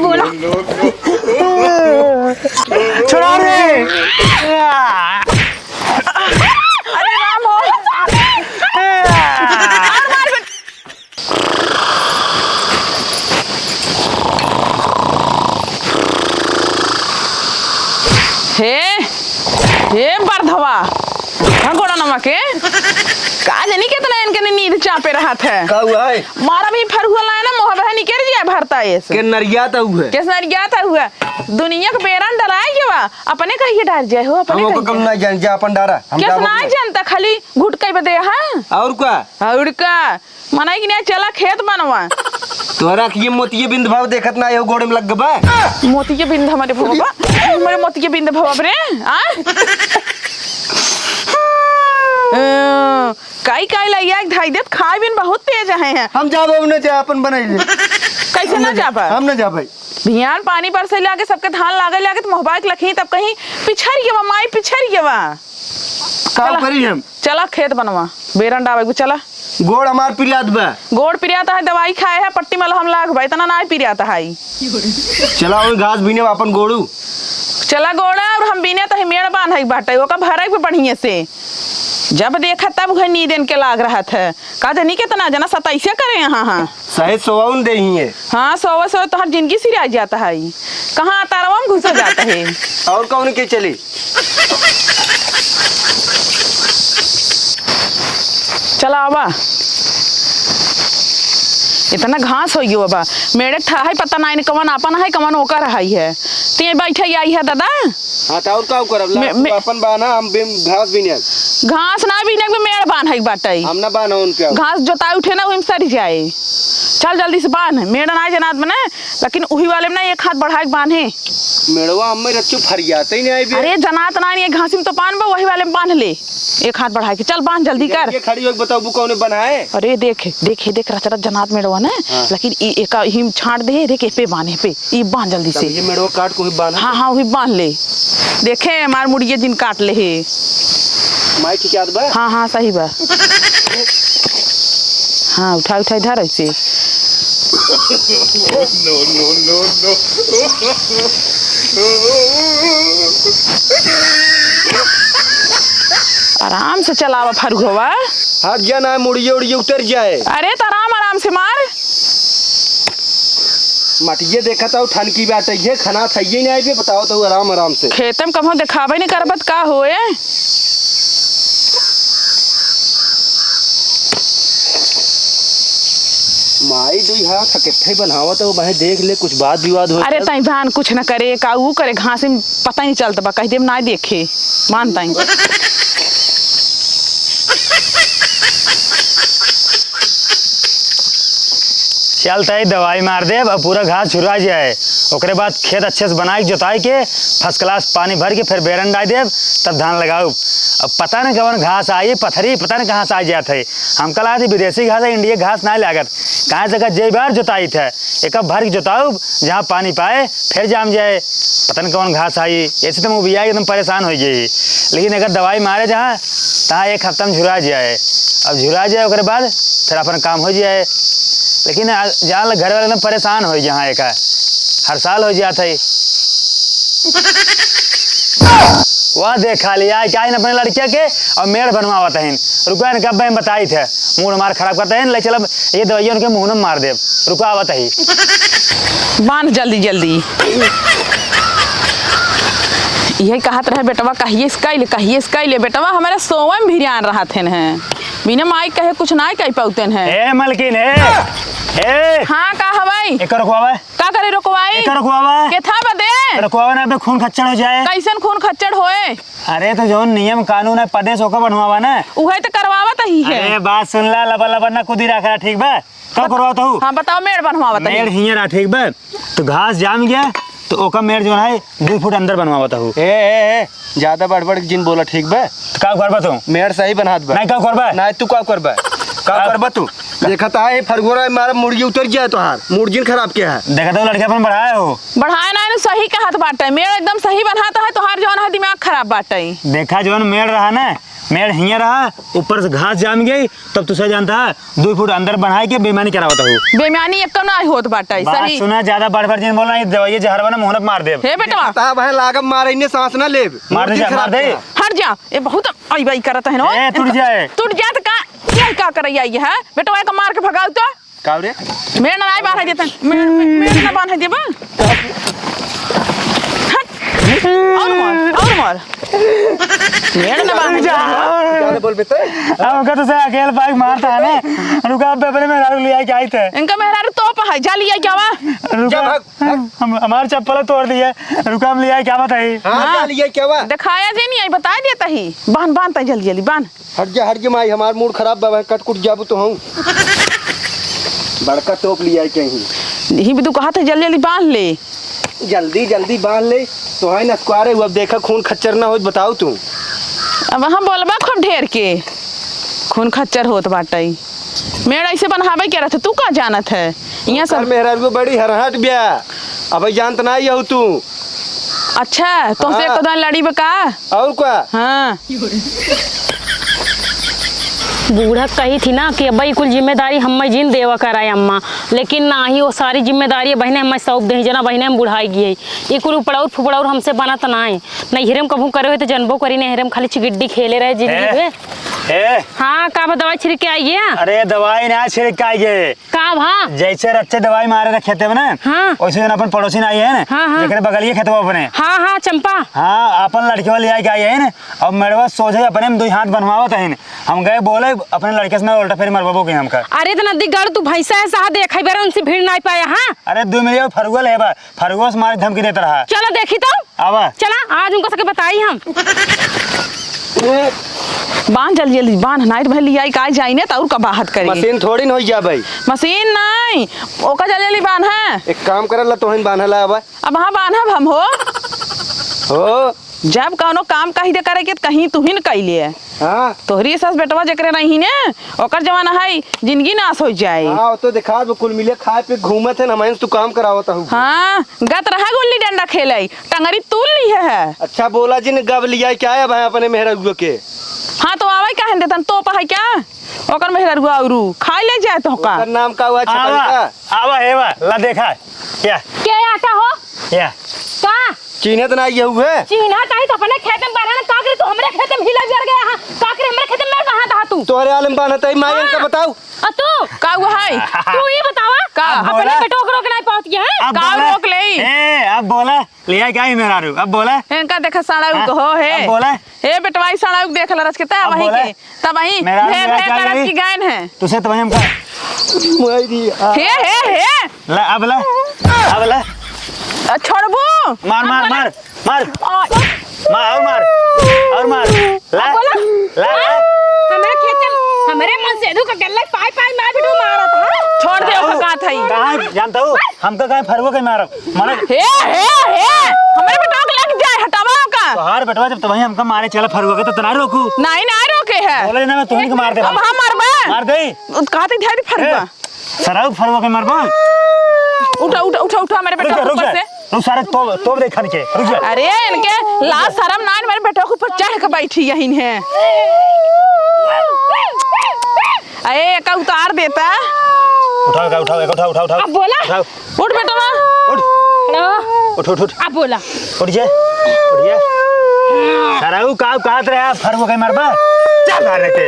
बोला छोड़ा रे। अरे राम हो हे हे बरधवा घोड़ा नमा के का जानी कितना इनके नींद चापे रहा था का हुआ है? मारा भी फरुआ लाया ना मोह बहन निकल जाए भरता है के नरिया ता हुआ किस नरिया था हुआ दुनिया का बेरन डराए के बा अपने कहिए डर जाए हो अपने हमको कम ना जान जा अपन डरा हम किस ना जानता खाली घुट के बदे हां और का मनाई कि नहीं चला खेत बनवा तोरा के ये मोतिये बिंद भाव देखत ना हो गोड़े में लग गबा मोती के बिंद हमारे भवा हमारे मोती के बिंद भवा रे काई काई लइया ढाई देत खाए बिन बहुत तेज हैं हम जाबो न जा अपन बनाई ले कैसे ना जाबा हम न जाबै भियान पानी पर से लाके सबके धान लागे तो मोहबा के लखी तब कहीं पिछड़ गवा माई पिछड़ गवा का करी हम चला खेत बनवा बेरन डावे चला गोड़ हमार पिरियात बा गोड़ पिरियाता है दवाई खाए है पट्टी मल हम लाग भाई इतना ना पिरियाता है चला ओई घास बीने अपन गोड़ू चला गोड़ा और हम बीने तो मेड़ बांध है बाटे ओका भराई पे बढ़िया से जब देखा तब घर नींद इनके लाग रहा था का जानी कितना जना 27 करे यहाँ हाँ सही सोवाउन दे ही है हाँ सौ तो हर जिंदगी सिरा जाता है कहाँ तारवा में घुस जाता है और कौन के चली चला आवा इतना घास हो गयो बाबा मेरे था है पता नहीं कवन अपन है कवन ओकर है ते बैठे आई है दादा हां त और का करब ला अपन बाना हम घास बीने घास ना बीने में मेड़ बांध है बाटे हम ना बाना उनके घास जोता उठे ना वही सड़ जाए चल जल्दी से बांध मेड़ ना जनात बने लेकिन उही वाले में ना एक हाथ बढ़ा के बांधे मेड़वा हम में रच्चू फरियाते ही नहीं आई अरे जनात ना ये घास में तो पान बा वही वाले में बांध ले एक हाथ बढ़ा के चल बांध जल्दी कर ये खड़ी हो बताओ कौन बनाए अरे देख रचरत जनात मेड़वा ना लेकिन एक हिम छाट दे देख पे बांधे पे ये बांध जल्दी से ये मेड़वा काट को ही बांध हां वही बांध ले देखे हमार मुड़िए जिन काट ले है माई की याद बा हां सही बा हां उठा इधर ऐसे नो आराम से चलावा फरुआ हाथ जाना मुड़िए उड़िए उतर जाए अरे तो आराम से मार मटिए देखा था ठन की बात है ये खाना सही नहीं आई बताओ तो आराम से खेत में कभी दिखावे नहीं करबत का होए माई दुई हाथ इकट्ठे बनावा तो वह देख ले कुछ बात विवाद हो अरे तई भान कुछ न करे का ऊ करे घास में पता नहीं चलता बा कह देम ना देखे मानता ही चलता है दवाई मार दे अब पूरा घास छुरा जाए ओकरे बाद खेत अच्छे से बनाई जोताई के फर्स्ट क्लास पानी भर के फिर बेरन डाल दे तब धान लगाओ अब पता नहीं कवन घास आई पथरी पता नहीं कहाँ से आ जाते है हम कल आते विदेशी घास है इंडिया घास ना लागत कहाँ जगह जे बार जोताई थे एक भर के जोताओ जहाँ पानी पाए फिर जाम जाए पता नहीं कौन घास आई ऐसे तो मुबिया एकदम परेशान हो गई लेकिन अगर दवाई मारे जहाँ तहाँ एक हफ्ता में झुरा जाए अब झुरा जाए उसके बाद फिर अपन काम हो जाए लेकिन जहाँ घर वाले एकदम परेशान हो जहाँ एक हर साल हो जाता है वह देखा लिया क्या इन अपने लड़के के और मेड़ बनवावत है रुका कब मैं बताई थे मुँह हमारा खराब करते हैं ले चल ये दवाई उनके मुँह में मार दे रुका आवत है बांध जल्दी जल्दी यही कहत रहे बेटवा कहिए इसका ले बेटवा हमारे सोवा में भी आन रहा थे हैं बिना माई कहे कुछ ना कह पाते हैं ए मलकिन ए हाँ का हवाई एक रुकवावे का करे रुकवाई एक रुकवावे के था बदे रुकवावे ना बे खून खच्चड़ हो जाए कैसन खून खच्चड़ होए अरे तो जो नियम कानून है पदे सोका बनवावा ना उहे तो करवावत ही है अरे बात सुन ला लबा लबा ना कुदी रखा ठीक बा का करवात हूं हां बताओ मेड़ बनवावत मेड़ हियरा ठीक बा तो घास जाम गया तो ओका मेड़ जो है 2 फुट अंदर बनवावत हूं ए ज्यादा बड़बड़ जिन बोला ठीक बा का करबा तू मेड़ सही बनात बा नहीं का करबा नहीं तू का करबा तू देखता है फरगोरा मारा मुर्गी उतर जाए तो हार मुर्गी खराब क्या है देखा तो लड़के अपन बढ़ाए हो बढ़ाए ना सही कहत बाटे मेड़ एकदम सही बनाता है तो हर जौन है दिमाग खराब बाटे देखा जौन मेड़ रहा ना मेड़ हिया रहा, ऊपर से घास जाम गई, तब तुझे जानता है 2 फुट अंदर बढ़ाई के बेईमानी करावता हूँ। बेईमानी एक ना होत बाटे बात सही। सुना, ज्यादा बढ़ जिन बोल रहा दवाई जहर बना मुंह मार दे। हे बेटवा ता भाई लागम मारे इन्हें सांस ना ले मार दे। हट जा, ये बहुत आई बाई करत है ना। ए, टूट जाए। टूट जाए तो का करई आई है बेटवा, एक मार के भगाओ तो। का रे मेड़ ना बांध है देता, मेड़ ना बांध है देबा। हट और मार मेड़ ना बांध जा। क्या बोल बेटे अब का तो से अकेले बाइक मारता है ना, रुका पे अपने मेहरारू ले आई के आई थे। इनका मेहरारू तो है जा लिया क्या वा। रुका हम हमार चप्पल तोड़ दिए, रुका हम ले आई क्या बात है। हां क्या लिया क्या हुआ दिखाया जे नहीं आई बता देता ही। बांध जल्दी जल्दी बांध। हट जा माई, हमार मूड खराब बा, कट जाबू तो हूं। बड़का तोप लिया कहीं ही भी तू कहा था जल्दी बांध ले। जल्दी बांध ले तो है ना स्क्वारे। अब देखा खून खच्चर ना हो बताओ तू। अब हम बोलबा खूब ढेर के खून खच्चर होत बाटे। मेड़ ऐसे बनहावे के रहते, तू का जानत है यहाँ सर सब। मेहरा को बड़ी हरहट बिया, अब जानत ना ही हो तू। अच्छा तुमसे हाँ। कदम लड़ी बका। और क्या हाँ बूढ़ा कही थी ना कि अब्बा कुल जिम्मेदारी हम जिन देवा कराए अम्मा, लेकिन ना ही वो सारी जिम्मेदारी बहने हम सौंप दे जना बहने हम बुढ़ाई गई। ये कुल उपड़ाउर फुपड़ाउर हमसे बना तो ना है नहीं। हिरम कभू करे हुए तो जनबो करी नहीं, हिरम खाली चिगिड्डी खेले रहे जिंदगी में। हाँ का दवाई छिड़क के आइए। अरे दवाई ना छिड़क के आइए का भा जैसे रच्चे दवाई मारे रखे थे ना, हाँ। वैसे जन अपन पड़ोसी आई है ना, हाँ, हाँ। लेकिन बगलिए खेतवा अपने। हाँ चंपा। हाँ अपन लड़के वाले आई है ना, अब मेरे सोचे अपने में 2 हाथ बनवावत है। हम गए बोले अपने लड़के से उल्टा फेर मरबो के हमका। अरे तो नदी गढ़ तू भैंसा है साह देख बार उनसे भीड़ नहीं पाया। हाँ अरे 2 मिलियन फरुगल है बा, फरुगो से मारे धमकी देता रहा। चलो देखी तो आवा चला आज उनको सके बताई हम। बांध जल्दी बांध, नाइट भर लिया का जाई ने तो का बाहत करेगी। मशीन थोड़ी न हो जा भाई। मशीन नहीं ओका जल्दी बांध है। एक काम करला तो हम बांधला अब हाँ बांधब हम हो जब कौनो काम कहीं दे करे के कहीं तू ही न कैले। हाँ तोहरी सास बेटवा जकरे नहीं ने ओकर जमाना है जिंदगी नाश हो जाए। हाँ तो देखा कुल मिले खाए पे घूमत है ना, मैं तू काम करावता हूँ। हाँ गत रहा गुल्ली डंडा खेले टंगरी तूल ली है। अच्छा बोला जी ने गब लिया क्या है भाई अपने मेहरा के। हाँ तो आवे कहे देतन तो है क्या ओकर मेहरा औरू खाई ले जाए तो का। नाम का हुआ छपरी का आवा है बा ला देखा क्या क्या आटा हो क्या का चिन्ह तो ना ये हुए चीना काई तो अपने खेत में बारह का करे तो हमरे खेत में हिला गिर गया। हां का करे हमरे खेत में कहां था तू। तोरे आलम बानत है मायन का बताओ। आ तू का हुआ है तू ये बतावा का अपने बेटो को रोक नहीं पाती है। अब का बोला रोक ले। ए अब बोला लिया क्या ही मेरा रू अब बोला इनका देखा साड़ा हाँ, को हो है। अब बोला हे बेटवाई साड़ा देख ल रस के ता अब वही बोला। के तब वही मेरा भे मेरा भे क्या करत लगी? की गायन है। तुझे तो हम का मुआई दी हे ला अब ला छोड़बू मार मार मार मार मार और मार ला ला हमरे खेत में हमरे मन से धु का गल्ला पाई पाई मार बिठू मारा था। छोड़ दे ओका का थई कहां जानता हूं हमका कहां फरवो के मारब माने हे हमरे बेटा को लग जाए हटावा का। तोहार बेटवा जब तभी हमका मारे चला फरवो के तो तना रोकू नहीं ना रोके है बोले ना मैं तुही के मार दे अब हम मारबा मार दे कहते ध्यान फरबा सराउ फरवो के मारबो। उठा मेरे बेटा को ऊपर से रुक सारे तो देख खन के रुक जा। अरे इनके लाज शर्म ना मेरे बेटा को ऊपर चढ़ के बैठी यहीं है। अरे का उतार देता उठाओ अब बोला उठाओ उठ बेटा उठ हेलो उठ अब बोला उठ जा सराउ का रहा फरवो के मारबा चल मार लेते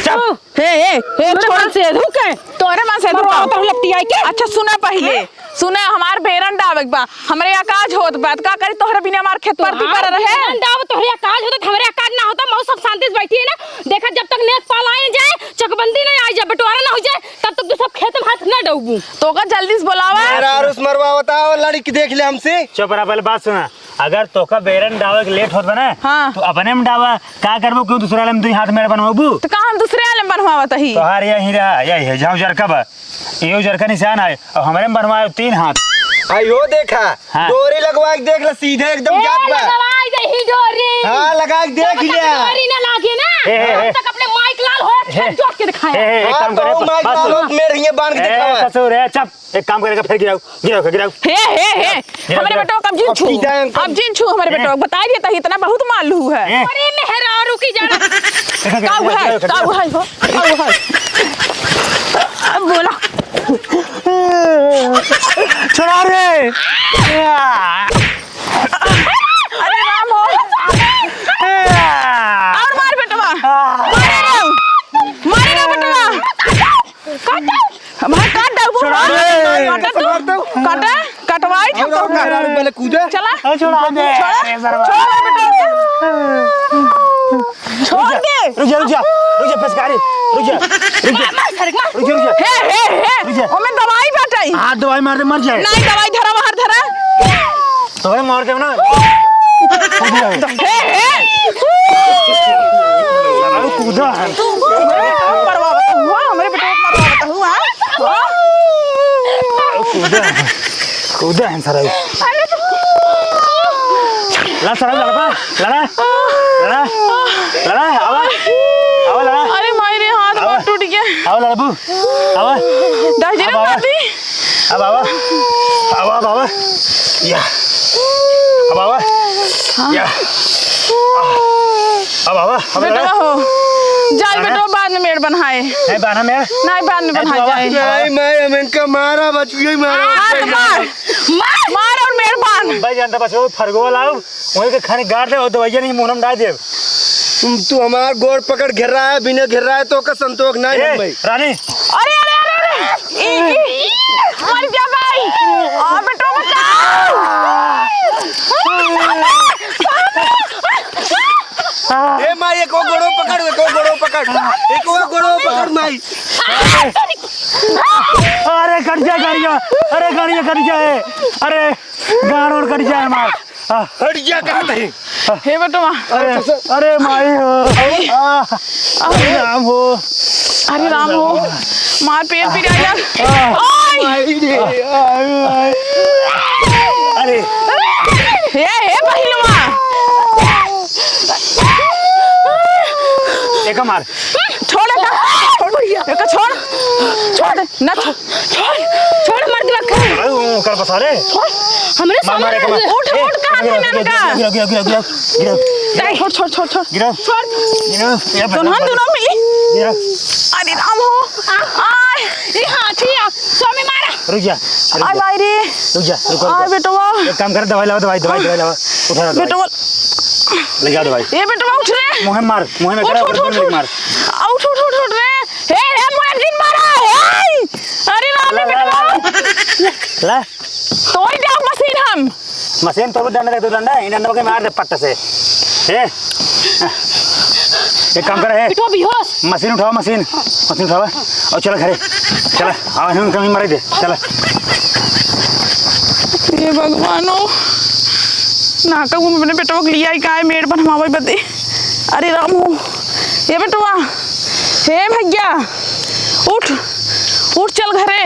चल हे छोड़ से धु के तोरे मां से मरवा तो लगती है के। अच्छा सुना पहले सुना हमार बेरन डावक बा हमरे आकाज होत बात का करी तोहरे बिना मार खेत परती पर रहे डाव तोहरे आकाज होता हमरे आकाज ना होता मौ सब शांति से बैठी है ना। देखा जब तक नेक पाल आए जाए चकबंदी नहीं आई जाए बंटवारा ना हो जाए तब तक तू सब खेत में हाथ ना डूबू। तो का जल्दी से बुलावा मेरा उस मरवा बताओ लड़की देख ले हमसे। चुप रहा पहले बात सुना अगर तोका बेरन डावे के लेट होत बना हाँ। तो अपने में डावा का करबो क्यों दूसरा में तुई हाथ में बनवाबू तो का हम दूसरे आलम बनवावत ही तोहार यही रहा यही है जाओ जरका बा यो जरका निशान है और हमारे में बनवाए 3 हाथ। आयो देखा हाँ। डोरी लगवा के देख ले सीधे एकदम जात बा। लगाई दे ही डोरी। हाँ लगा के देख लिया डोरी ना लागे ना हे। तब तक अपने माइक ला चल हो खेत जोत के दिखाए एक काम करे बस मेरे ये बांध के दिखावा ससुर है चुप एक काम करेगा फिर गिराओ हे हमारे बेटो कब जीन छू अब जीन छू हमारे बेटो बता दिया था इतना बहुत मालू है अरे मेहरारू की जरा काऊ है हो अब बोला छोड़ा रे अरे राम हो और मार बेटवा मारेगा बेटवा काट दो काटा कटवाई पहले कूदे चला छोड़ा दे छोड़ दे रुक जा पेशकारी रुक जा हे ओ मैं दवाई बाटाई हाथ दवाई मार दे मर जाए नहीं दवाई धरा बाहर धरा तो मार दे ना कूदा मरवाता हुआ हमारे बेटे को मरवाता हुआ कूदा है सर ला सर लड़ा आवा लड़ा अरे मारे हाथ बहुत टूट गया आवा लड़बू आवा दादी ने मार दी अब आवा या अब आवा या अब आवा बेटा हो जाए बेटा बाद में मेड़ बनाए नहीं बना मेरे नहीं बाद में बना जाए नहीं मैं इनका मारा बचुई मारा मार और मेड़ बांध भाई जानता बस वो फरगो लाओ वही के खाने गाड़ दे और दवाइयां नहीं मुंह में डाल दे तू हमार गोड़ पकड़ घेर रहा है बिना घेर रहा है तो का संतोष नहीं है भाई रानी अरे मर जा भाई आ बेटा ए माई एको गोड़ो पकड़ माई अरे कट जाए अरे गाड़ और कट जाए मार हट जा कहत है हे बेटा अरे माई हो अरे राम हो मार पेट पी आया अरे हे पहिलवा एक मार छोड़ दे ना छोड़ मर दिया कर बसा रे हमरे सामने उठ कहां से ननका गिरो छोड़ दोनों मिली अरे राम हो ये हाथी स्वामी मारा रुक जा आय भाई रे आय बेटवा एक काम कर दवाई लाओ उठा बेटवा ले जा दवाई ये बेटवा उठ रे मुंह में करा मार उठ रे हे मुअज्जिन मारा अरे राम रे बेटवा ला तोड़ दे मशीन हम मशीन तो डंडा इन डंडा के मार दे पट्टा से ए एक काम करे बेटवा बेहोश मशीन उठाओ और चल घरे चल हम कहीं मार दे चल ये भगवानो नाका वो अपने बेटवा के लिया का है मेड़ बनवावे बदे अरे राम हो ये बेटवा हे भैया उठ चल घरे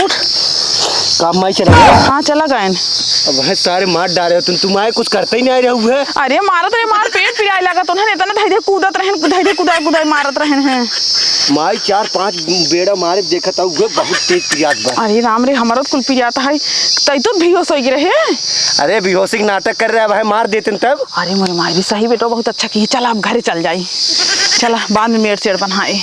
उठ काम माई चला हाँ चला गए अब है सारे मार डाले हो तुम आए कुछ करते ही नहीं रहे हुए अरे मारत रहे मार पेट पिराए लगा तो ना इतना धैर्य कूदत रहे कुदाई मारत रहे हैं माई 4-5 बेड़ा मारे देखा था हुए बहुत तेज पियात बा अरे राम रे हमारा कुल पियाता है तई तो बेहोश हो रहे अरे बेहोशी नाटक कर रहा है भाई मार देते तब अरे मोरे मार भी सही बेटो बहुत अच्छा की चल आप घरे चल जाई चला बाद में मेड़ चेड़ बनाए